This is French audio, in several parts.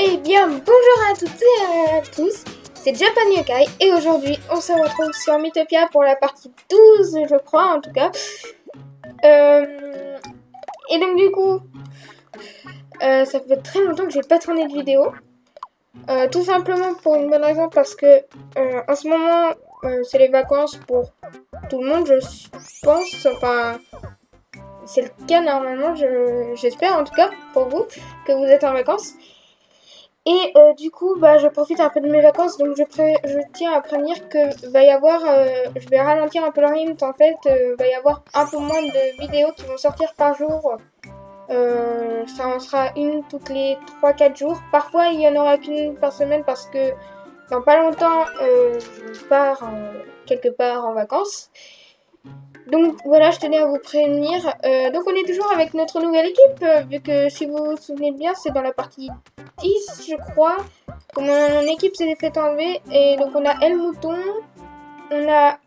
Eh bien, bonjour à toutes et à tous, c'est Japan Yokai et aujourd'hui on se retrouve sur Mythopia pour la partie 12, je crois en tout cas. Et donc du coup, ça fait très longtemps que j'ai pas tourné de vidéo. Tout simplement pour une bonne raison, parce que en ce moment c'est les vacances pour tout le monde, je pense, enfin c'est le cas normalement, j'espère en tout cas pour vous que vous êtes en vacances. Et du coup, je profite un peu de mes vacances, donc je tiens à prévenir que va y avoir, je vais ralentir un peu le rythme, en fait, va y avoir un peu moins de vidéos qui vont sortir par jour. Ça en sera une toutes les 3-4 jours. Parfois, il y en aura qu'une par semaine parce que dans pas longtemps, je pars quelque part en vacances. Donc voilà, je tenais à vous prévenir. Donc on est toujours avec notre nouvelle équipe, vu que si vous vous souvenez bien, c'est dans la partie 10, je crois, que mon équipe s'est fait enlever. Et donc on a El Mouton, on a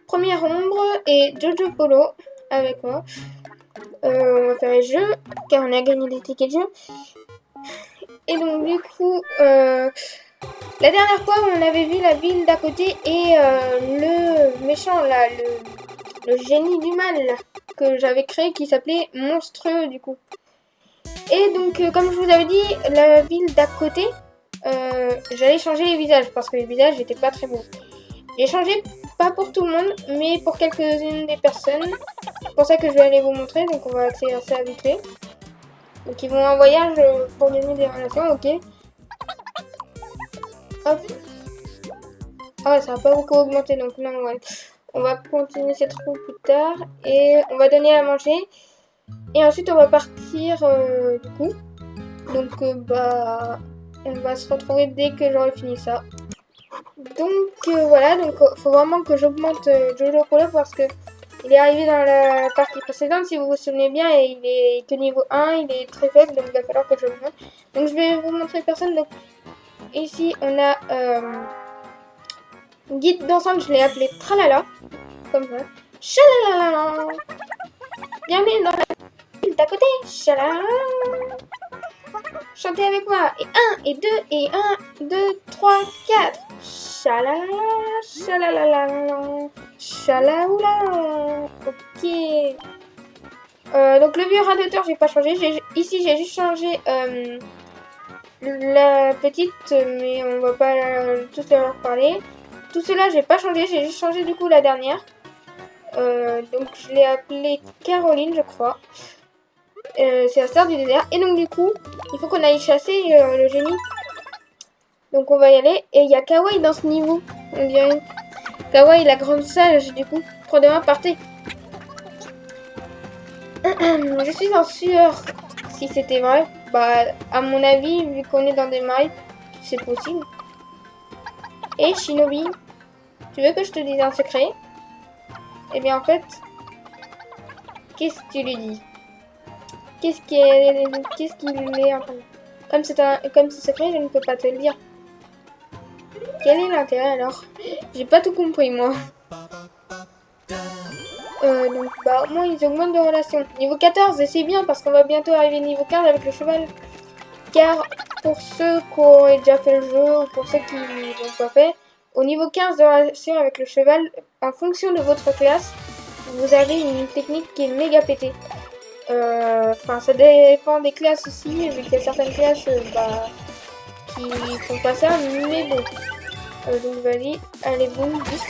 Première Ombre et Jojo Polo avec moi. On va faire les jeux, car on a gagné des tickets de jeu. Et donc du coup, la dernière fois, on avait vu la ville d'à côté et le méchant là, le génie du mal que j'avais créé qui s'appelait Monstrueux du coup. Et donc, comme je vous avais dit, la ville d'à côté, j'allais changer les visages parce que les visages n'étaient pas très beaux. J'ai changé, pas pour tout le monde, mais pour quelques-unes des personnes. C'est pour ça que je vais aller vous montrer, donc on va assez habitué. Donc ils vont en voyage pour gagner des relations, ok. Hop. Ah ouais, ça va pas beaucoup augmenter, donc non, ouais. On va continuer cette roue plus tard et on va donner à manger. Et ensuite, on va partir du coup. Donc, on va se retrouver dès que j'aurai fini ça. Donc, voilà. Donc, faut vraiment que j'augmente Jojo Polo parce que il est arrivé dans la partie précédente, si vous vous souvenez bien, et il est que niveau 1, il est très faible, donc il va falloir que j'augmente. Donc, je vais vous montrer personne. Donc, ici, on a guide d'ensemble, je l'ai appelé Tralala, comme ça. Chalalala. Bienvenue dans la ville d'à côté. Chalalala. Chantez avec moi. Et 1, et 2, et 1, 2, 3, 4. Chalalala, chalalala, chalaoula. Ok. Donc le vieux radiateur, j'ai pas changé. Ici, j'ai juste changé la petite, mais on va pas tous leur parler. Tout cela, j'ai pas changé. J'ai juste changé du coup la dernière. Donc je l'ai appelée Caroline, je crois. C'est la star du désert. Et donc du coup, il faut qu'on aille chasser le génie. Donc on va y aller. Et il y a Kawaii dans ce niveau, on dirait. Kawaii, la grande sage, du coup. 3, 2, 1, partez. Je suis en sueur. Si c'était vrai, à mon avis, vu qu'on est dans des mailles, c'est possible. Et Shinobi, tu veux que je te dise un secret? Eh bien en fait, qu'est-ce que tu lui dis? Qu'est-ce qu'il est en train de... Comme c'est secret, je ne peux pas te le dire. Quel est l'intérêt alors? J'ai pas tout compris moi. Donc au moins ils augmentent de relations. Niveau 14, et c'est bien parce qu'on va bientôt arriver niveau 15 avec le cheval. Car pour ceux qui auraient déjà fait le jeu ou pour ceux qui l'ont pas fait, au niveau 15 de relation avec le cheval, en fonction de votre classe, vous avez une technique qui est méga pétée. Enfin, ça dépend des classes aussi, vu qu'il y a certaines classes qui font pas ça, mais bon. Donc vas-y, allez boum, 10.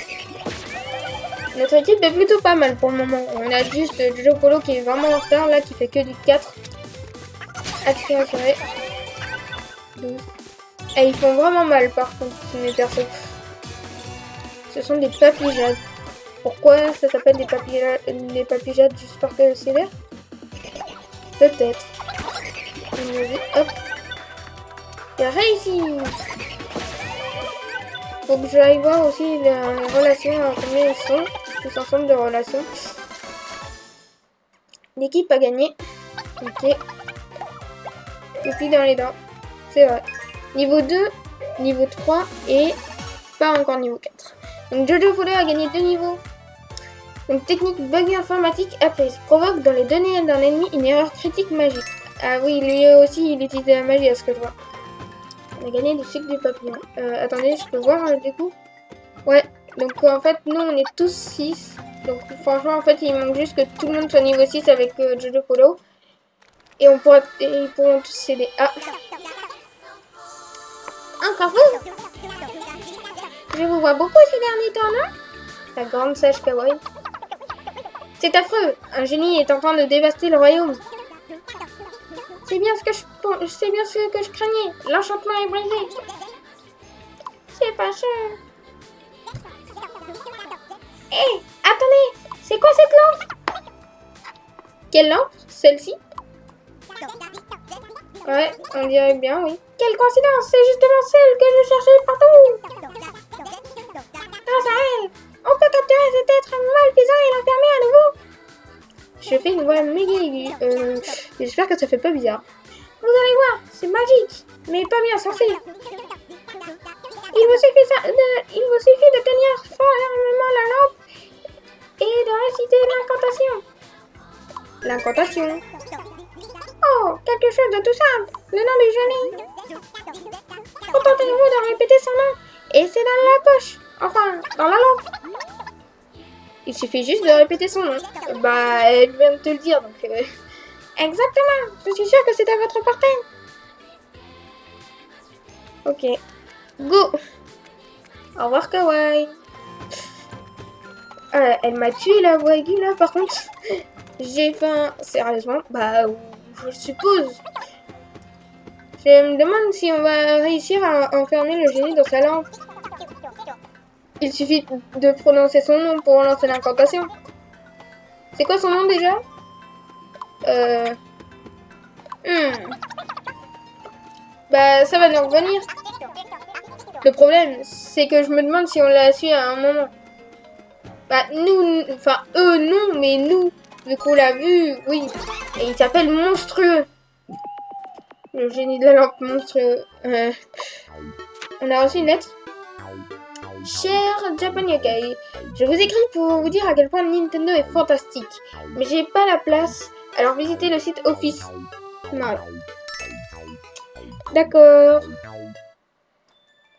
Notre équipe est plutôt pas mal pour le moment. On a juste Jojo Polo qui est vraiment en retard, là, qui fait que du 4. Action assurée. 12. Et ils font vraiment mal par contre, mes persos. Ce sont des papillades. Pourquoi ça s'appelle des papillades juste parce que c'est vert? Peut-être. Hop. J'ai réussi. Faut que j'aille voir aussi les relations, combien ils sont, tous ensemble de relations. L'équipe a gagné. Ok. Pipi dans les dents. C'est vrai. Niveau 2, niveau 3 et pas encore niveau 4. Donc Jojo Polo a gagné 2 niveaux. Donc technique bug informatique apprise. Provoque dans les données d'un ennemi une erreur critique magique. Ah oui, lui aussi, il utilise de la magie à ce que je vois. On a gagné du sucre du papillon. Attendez, je peux voir du coup. Ouais, donc en fait, nous, on est tous 6. Donc franchement, en fait, il manque juste que tout le monde soit niveau 6 avec Jojo Polo. Et ils pourront tous s'aider. Ah, encore vous? Je vous vois beaucoup ces derniers temps, non? La grande sage kawaii. C'est affreux. Un génie est en train de dévaster le royaume. C'est bien ce que je craignais. L'enchantement est brisé. C'est fâcheux. Hé, attendez. C'est quoi cette lampe? Quelle lampe? Celle-ci? Ouais, on dirait bien, oui. Quelle coïncidence. C'est justement celle que je cherchais partout. Grâce à elle, on peut capturer cet être malfaisant et l'enfermer à nouveau. Je fais une voix méga aiguë. J'espère que ça fait pas bizarre. Vous allez voir, c'est magique, mais pas bien censé. Il vous suffit de tenir fermement la lampe et de réciter l'incantation. L'incantation. Oh, quelque chose de tout simple. Le nom du génie. Contentez-vous de répéter son nom et c'est dans la poche. Enfin, dans la lampe. Il suffit juste de répéter son nom. Bah, elle vient de te le dire, donc... Exactement. Je suis sûre que c'est à votre portée. Ok. Go. Au revoir, Kawaii. Elle m'a tué la voix aiguë, là, par contre. J'ai faim. Sérieusement? Bah, je suppose. Je me demande si on va réussir à enfermer le génie dans sa lampe. Il suffit de prononcer son nom pour lancer l'incantation. C'est quoi son nom déjà? Bah, ça va nous revenir. Le problème, c'est que je me demande si on l'a su à un moment. Bah, nous, enfin, eux, non, mais nous, vu qu'on l'a vu, oui. Et il s'appelle Monstrueux. Le génie de la lampe monstrueux. On a reçu une lettre. Cher Japan Yokai, je vous écris pour vous dire à quel point Nintendo est fantastique. Mais j'ai pas la place, alors visitez le site Office. Voilà. D'accord.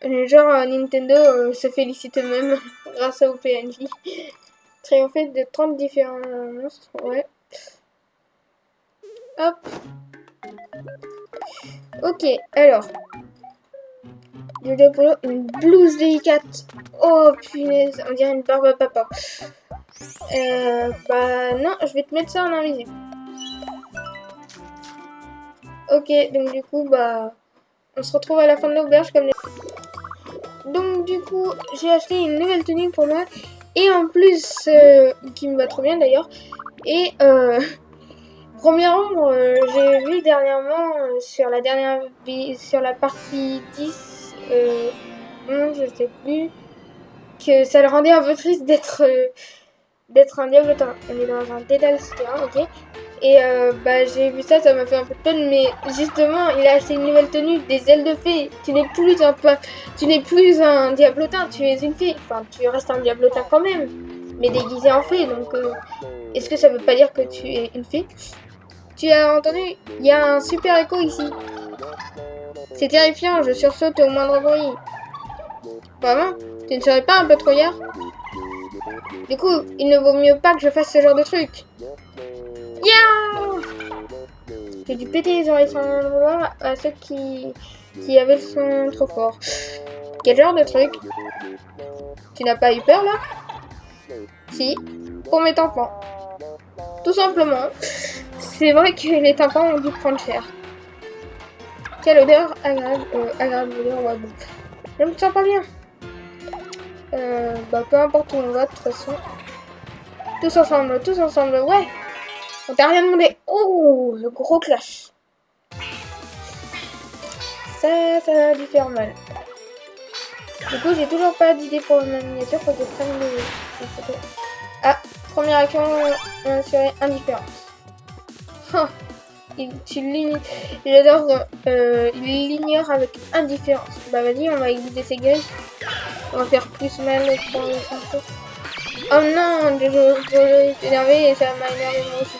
Genre Nintendo se félicite eux-mêmes grâce au PNJ. Triomphé de 30 différents monstres. Ouais. Hop. Ok, alors. Jojo Polo, une blouse délicate. Oh punaise, on dirait une barbe à papa. Bah non, je vais te mettre ça en invisible. Ok, donc du coup, bah, on se retrouve à la fin de l'auberge comme les... Donc du coup, j'ai acheté une nouvelle tenue pour moi. Et en plus, qui me va trop bien d'ailleurs. Et premier rang, j'ai vu dernièrement sur la partie 10, non, je sais plus, que ça le rendait un peu triste d'être un diablotin. On est dans un dédale souterrain, ok. Et bah j'ai vu ça, ça m'a fait un peu de peine, mais justement, il a acheté une nouvelle tenue, des ailes de fée. Tu n'es plus un diablotin, tu es une fée. Enfin, tu restes un diablotin quand même, mais déguisé en fée. Donc, est-ce que ça veut pas dire que tu es une fée? Tu as entendu? Il y a un super écho ici. C'est terrifiant, je sursaute au moindre bruit. Vraiment? Tu ne serais pas un peu trop hier? Du coup, il ne vaut mieux pas que je fasse ce genre de truc. Yeah! J'ai dû péter les oreilles sans le vouloir à ceux qui avaient le son trop fort. Quel genre de truc? Tu n'as pas eu peur là? Si, pour mes tampons. Tout simplement. C'est vrai que les tampons ont dû prendre cher. Quelle odeur agréable. Agréable odeur, ouais, bon. Je me sens pas bien. Bah peu importe où on va de toute façon. Tous ensemble, ouais. On t'a rien demandé. Oh, le gros clash. Ça a dû faire mal. Du coup, j'ai toujours pas d'idée pour ma miniature. Faut que je prenne les photos. Ah, première action sur indifférence. J'adore. Il l'ignore avec indifférence. Bah vas-y, on va éviter ses griffes. On va faire plus mal pour le coup. Oh non, je suis énervé et ça m'a énervé moi aussi.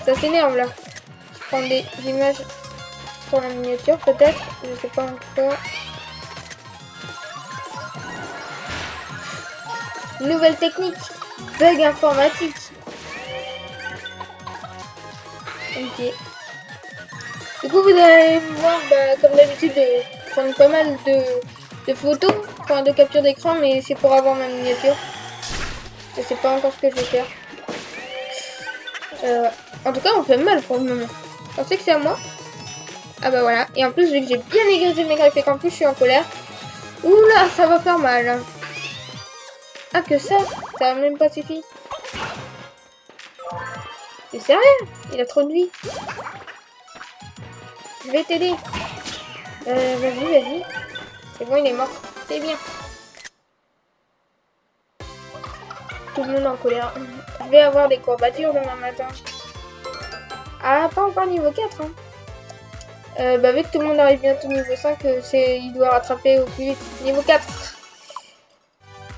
Ça s'énerve là. prendre des images pour la miniature peut-être, je sais pas encore. Nouvelle technique, bug informatique. Ok. Du coup, vous allez voir, comme d'habitude, prendre pas mal de photos, enfin de capture d'écran, mais c'est pour avoir ma miniature. Je sais pas encore ce que je vais faire. En tout cas, on fait mal pour le moment. Je pensais que c'est à moi. Ah bah voilà. Et en plus, vu que j'ai bien aiguisé mes griffes et qu'en plus je suis en colère. Oula, ça va faire mal. Ah que ça va même pas suffi. C'est sérieux? Il a trop de vie. Je vais t'aider. Vas-y. C'est bon, il est mort. C'est bien. Tout le monde en colère. Je vais avoir des courbatures demain matin. Ah, pas encore niveau 4. Hein. Vu que tout le monde arrive bientôt niveau 5, il doit rattraper au plus vite. Niveau 4.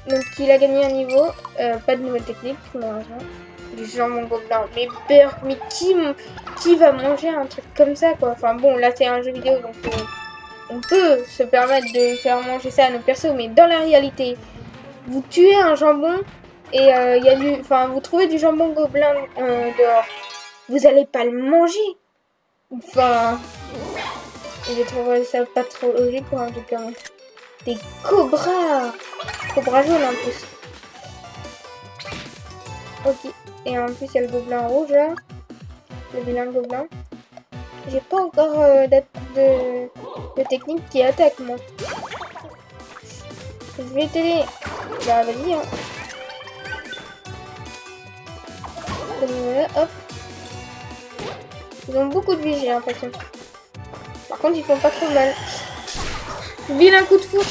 Donc il a gagné un niveau. Pas de nouvelle technique, malheureusement. Du jambon gobelin. Mais Burk, mais qui va manger un truc comme ça, quoi? Enfin bon, là c'est un jeu vidéo, donc on peut se permettre de faire manger ça à nos persos, mais dans la réalité, vous tuez un jambon et vous trouvez du jambon gobelin dehors. Vous allez pas le manger. Enfin, j'ai trouvé ça pas trop logique, quoi, en tout cas. Des cobras jaunes en plus. Ok. Et en plus, il y a le gobelin rouge, là. Le vilain gobelin. J'ai pas encore de technique qui attaque, moi. Je vais t'aider. Bah, vas-y, hein. Hop. Ils ont beaucoup de vie, j'ai l'impression. Par contre, ils font pas trop mal. Vilain coup de foudre.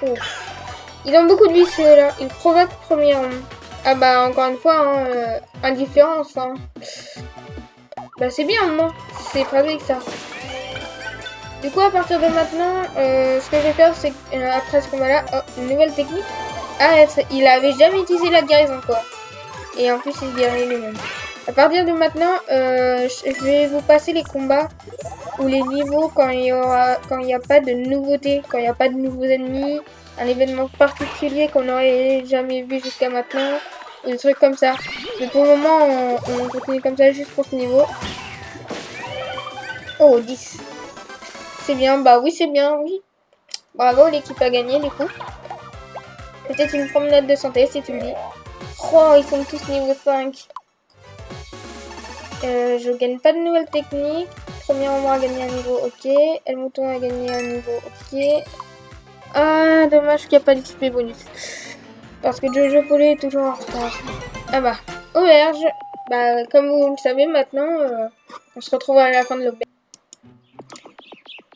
Oh. Ils ont beaucoup de vie, ceux-là. Ils provoquent premièrement. Ah bah, encore une fois, hein, indifférence. Hein. Bah, c'est bien, moi. C'est pratique, ça. Du coup, à partir de maintenant, ce que je vais faire, c'est après ce combat-là, une nouvelle technique. Ah, il avait jamais utilisé la guérison, quoi. Et en plus, il se guérit lui-même. À partir de maintenant, je vais vous passer les combats ou les niveaux quand il n'y a pas de nouveautés, quand il n'y a pas de nouveaux ennemis, un événement particulier qu'on n'aurait jamais vu jusqu'à maintenant, ou des trucs comme ça. Mais pour le moment, on continue comme ça juste pour ce niveau. Oh, 10. C'est bien, bah oui, c'est bien, oui. Bravo, l'équipe a gagné du coup. Peut-être une promenade de santé si tu le dis. Oh, ils sont tous niveau 5. Je gagne pas de nouvelles techniques. Premier Ombre a gagné un niveau, ok. El Mouton a gagné un niveau, ok. Ah, dommage qu'il n'y a pas d'XP bonus. Parce que Jojo Polé est toujours en retard. Ah bah, auberge. Bah, comme vous le savez maintenant, on se retrouve à la fin de l'auberge.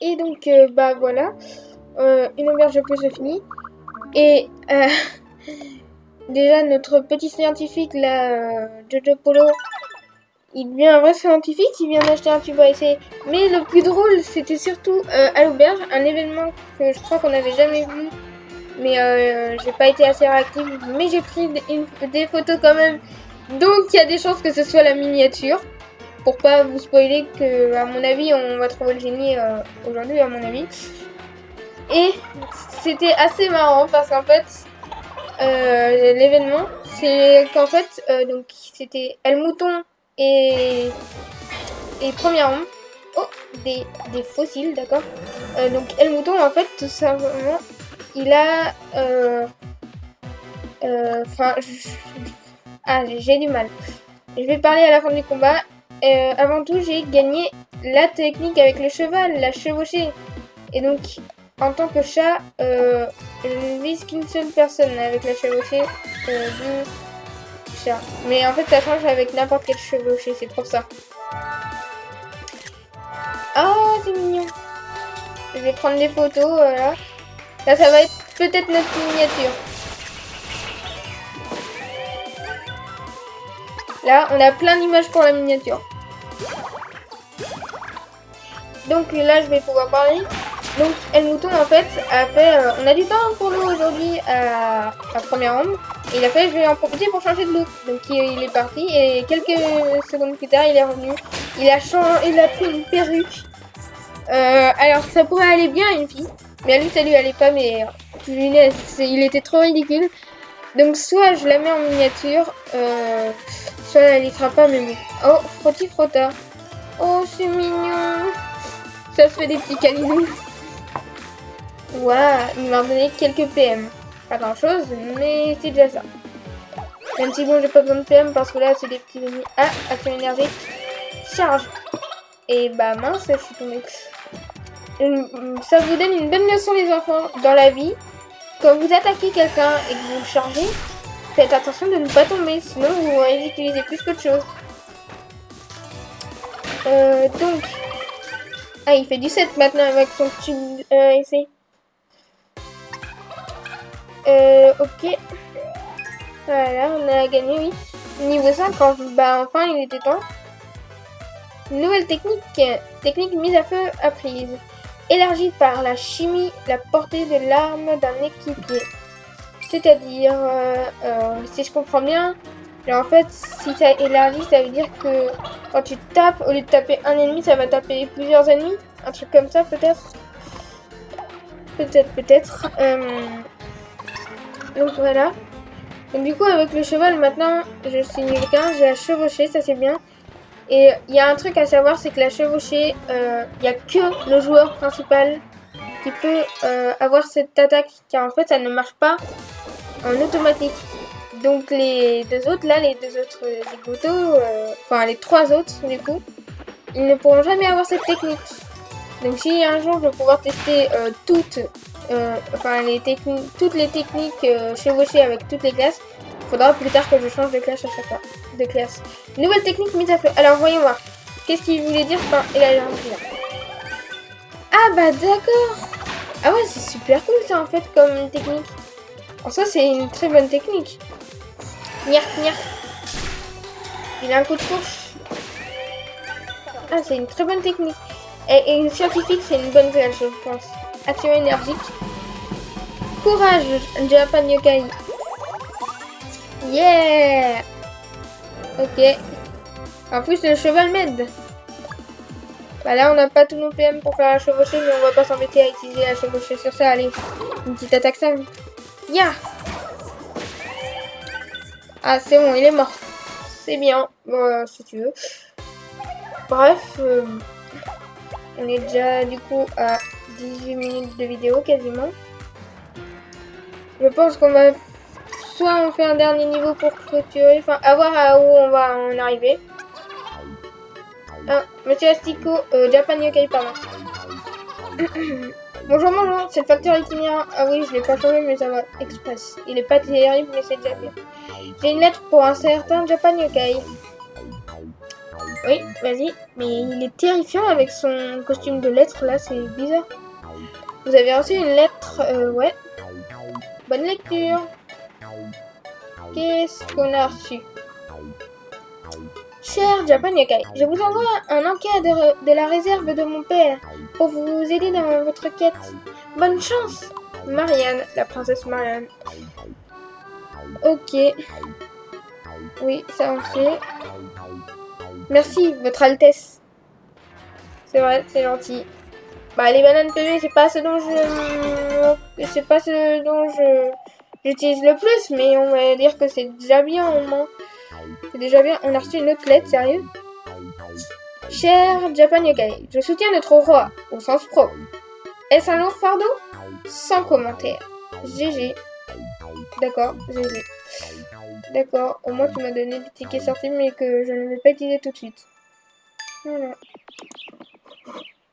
Et donc, bah voilà. Une auberge de plus est finie. Et déjà, notre petit scientifique, là, Jojo Polo, il devient un vrai scientifique, il vient d'acheter un tube à essayer. Mais le plus drôle, c'était surtout à l'auberge, un événement que je crois qu'on n'avait jamais vu. Mais j'ai pas été assez réactive, mais j'ai pris des photos quand même. Donc il y a des chances que ce soit la miniature. Pour pas vous spoiler que, à mon avis, on va trouver le génie aujourd'hui, à mon avis. Et c'était assez marrant parce qu'en fait, l'événement, c'est qu'en fait, donc c'était El Mouton et premièrement, des fossiles, d'accord. Donc El Mouton, en fait, tout simplement, il a, j'ai du mal. Je vais parler à la fin du combat. Avant tout, j'ai gagné la technique avec le cheval, la chevauchée. Et donc, en tant que chat, je ne vise qu'une seule personne avec la chevauchée du chat. Mais en fait, ça change avec n'importe quel chevauché, c'est pour ça. Oh, c'est mignon. Je vais prendre des photos, là. Là, ça va être peut-être notre miniature. Là, on a plein d'images pour la miniature. Donc là, je vais pouvoir parler. Donc El Mouton en fait a fait, on a du temps pour nous aujourd'hui à première ombre. Et il a fait, je vais en profiter pour changer de look. Donc il est parti et quelques secondes plus tard il est revenu. Il a pris une perruque. Alors ça pourrait aller bien à une fille, mais à lui ça lui allait pas, mais punaise, il était trop ridicule. Donc soit je la mets en miniature, soit elle y sera pas, mais bon. Oh, frotti frotta. Oh c'est mignon. Ça se fait des petits câlinous. Voilà, il m'a donné quelques PM. Pas grand chose, mais c'est déjà ça. Même si bon, j'ai pas besoin de PM parce que là, c'est des petits ennemis. Ah, action énergique. Charge. Et bah mince, je suis tombée. Ça vous donne une bonne leçon, les enfants, dans la vie. Quand vous attaquez quelqu'un et que vous le chargez, faites attention de ne pas tomber, sinon vous allez utiliser plus qu'autre chose. Donc... Ah, il fait du 7 maintenant avec son tube essai. Ok. Voilà, on a gagné, oui. Niveau 50, bah enfin il était temps. Nouvelle technique. Technique mise à feu apprise. Élargie par la chimie la portée de l'arme d'un équipier. C'est-à-dire, si je comprends bien, alors en fait, si ça élargit, ça veut dire que quand tu tapes, au lieu de taper un ennemi, ça va taper plusieurs ennemis. Un truc comme ça, peut-être. Peut-être. Donc voilà. Donc du coup, avec le cheval, maintenant, je suis niveau 15, j'ai la chevauchée, ça c'est bien. Et il y a un truc à savoir, c'est que la chevauchée, il n'y a que le joueur principal qui peut avoir cette attaque, car en fait, ça ne marche pas en automatique. Donc les deux autres, là, les deux autres zigotos, enfin les trois autres, du coup, ils ne pourront jamais avoir cette technique. Donc si un jour je vais pouvoir tester toutes les techniques chevauchées avec toutes les classes, il faudra plus tard que je change de classe à chaque fois. De classe. Nouvelle technique mise à feu. Alors voyons voir. Qu'est-ce qu'il voulait dire par élargie là? Ah bah d'accord. Ah ouais, c'est super cool ça en fait comme technique. En soi c'est une très bonne technique. Niark niark. Il a un coup de fourche. Ah c'est une très bonne technique. Et scientifique, c'est une bonne classe, je pense. Action énergique. Courage, Japan Yokai. Yeah. Ok. En plus, le cheval m'aide. Bah là, on n'a pas tous nos PM pour faire la chevauchée, mais on va pas s'embêter à utiliser la chevauchée sur ça. Allez, une petite attaque simple. Yeah. Ah, c'est bon, il est mort. C'est bien. Bon, si tu veux. Bref. On est déjà du coup à 18 minutes de vidéo quasiment. Je pense qu'on va... Soit on fait un dernier niveau pour clôturer, enfin à voir à où on va en arriver. Ah, Monsieur Astico, Japan Yokai, pardon. Bonjour, bonjour, c'est le facteur itinérant. Ah oui, je l'ai pas changé mais ça va, express. Il est pas terrible mais c'est déjà bien. J'ai une lettre pour un certain Japan Yokai. Oui, vas-y. Mais il est terrifiant avec son costume de lettres, là, c'est bizarre. Vous avez reçu une lettre, ouais. Bonne lecture. Qu'est-ce qu'on a reçu? Cher Japan Yokai, je vous envoie un enquête de la réserve de mon père pour vous aider dans votre quête. Bonne chance, Marianne, la princesse Marianne. Ok. Oui, ça en fait. Merci, votre Altesse. C'est vrai, c'est gentil. Bah, les bananes PV, c'est pas ce dont j'utilise le plus, mais on va dire que c'est déjà bien, au moins. C'est déjà bien. On a reçu une autre lettre, sérieux. Cher Japan Yokai, je soutiens notre roi, au sens pro. Est-ce un lourd fardeau? Sans commentaire. GG. D'accord, GG. D'accord, au moins tu m'as donné des tickets sortis mais que je ne vais pas utiliser tout de suite. Voilà.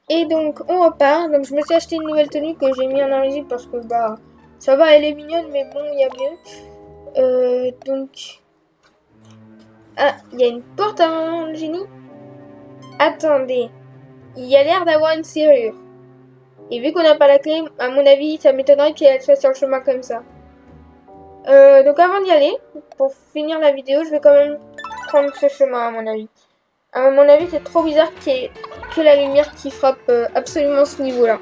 Et donc on repart. Donc je me suis acheté une nouvelle tenue que j'ai mis en invisible parce que bah ça va, elle est mignonne mais bon il y a mieux. Donc... Ah, il y a une porte à mon génie. Attendez. Il y a l'air d'avoir une serrure. Et vu qu'on n'a pas la clé, à mon avis ça m'étonnerait qu'elle soit sur le chemin comme ça. Donc avant d'y aller, pour finir la vidéo, je vais quand même prendre ce chemin à mon avis. À mon avis, c'est trop bizarre qu'il y ait que la lumière qui frappe absolument ce niveau-là.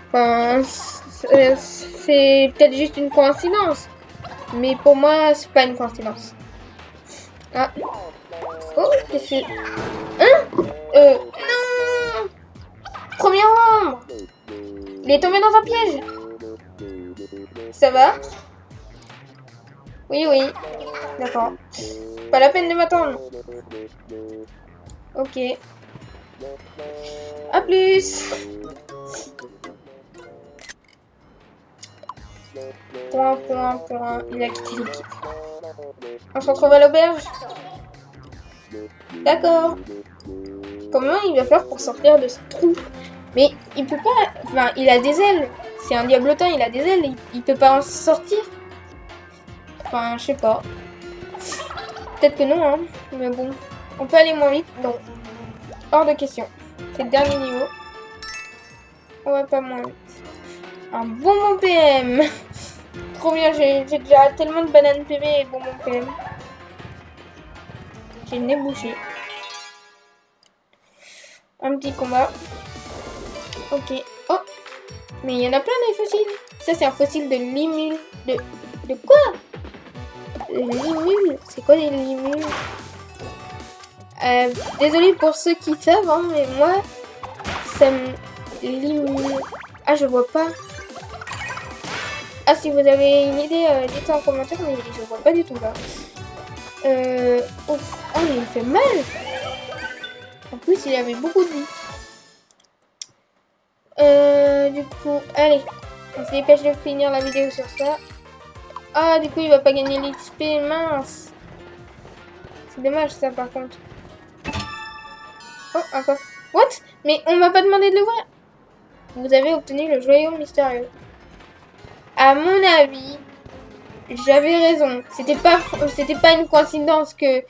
Enfin, c'est peut-être juste une coïncidence. Mais pour moi, c'est pas une coïncidence. Ah. Oh, qu'est-ce que... Hein? Non! Premier ombre! Il est tombé dans un piège. Ça va? Oui, oui. D'accord. Pas la peine de m'attendre. Ok. À plus. Point, point, point. Il a quitté l'équipe. On se retrouve à l'auberge. D'accord. Comment il va faire pour sortir de ce trou? Mais il peut pas... Enfin, il a des ailes. C'est un diablotin, il a des ailes. Il peut pas en sortir. Enfin, je sais pas. Peut-être que non, hein. Mais bon. On peut aller moins vite. Non. Hors de question. C'est le dernier niveau. On va pas moins vite. Un bonbon PM. Trop bien, j'ai déjà tellement de bananes PV et bonbons PM. J'ai le nez bouché. Un petit combat. Ok. Oh! Mais il y en a plein des fossiles. Ça, c'est un fossile de limule. De quoi? De limule? C'est quoi des limules? Désolée pour ceux qui savent, hein, mais moi, ça me... Limule... Ah, je vois pas. Ah, si vous avez une idée, dites-le en commentaire, mais je vois pas du tout, là. Ouf. Oh, mais il fait mal. En plus, il avait beaucoup de vie. Du coup, allez. On se dépêche de finir la vidéo sur ça. Ah, du coup, il va pas gagner l'XP, mince. C'est dommage, ça, par contre. Oh, un coffre. What? Mais on m'a pas demandé de l'ouvrir. Vous avez obtenu le joyau mystérieux. À mon avis, j'avais raison. C'était pas une coïncidence qu'il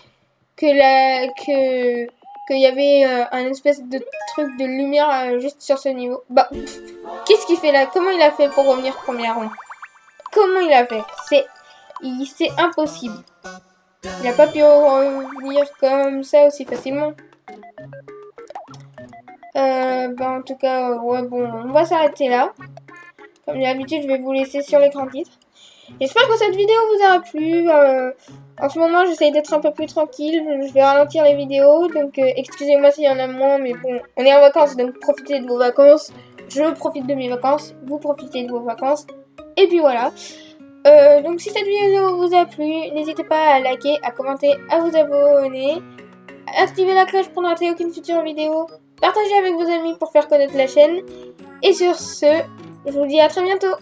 y avait un espèce de truc de lumière juste sur ce niveau. Bah, qu'est-ce qu'il fait là? Comment il a fait pour revenir premier rang? Comment il a fait? C'est impossible. Il a pas pu revenir comme ça aussi facilement. Bah en tout cas, ouais, bon, on va s'arrêter là. Comme d'habitude, je vais vous laisser sur l'écran titre. J'espère que cette vidéo vous aura plu. En ce moment, j'essaye d'être un peu plus tranquille. Je vais ralentir les vidéos. Donc, excusez-moi s'il y en a moins. Mais bon, on est en vacances, donc profitez de vos vacances. Je profite de mes vacances. Vous profitez de vos vacances. Et puis voilà. Donc, si cette vidéo vous a plu, n'hésitez pas à liker, à commenter, à vous abonner. Activez la cloche pour ne rater aucune future vidéo. Partagez avec vos amis pour faire connaître la chaîne. Et sur ce, je vous dis à très bientôt.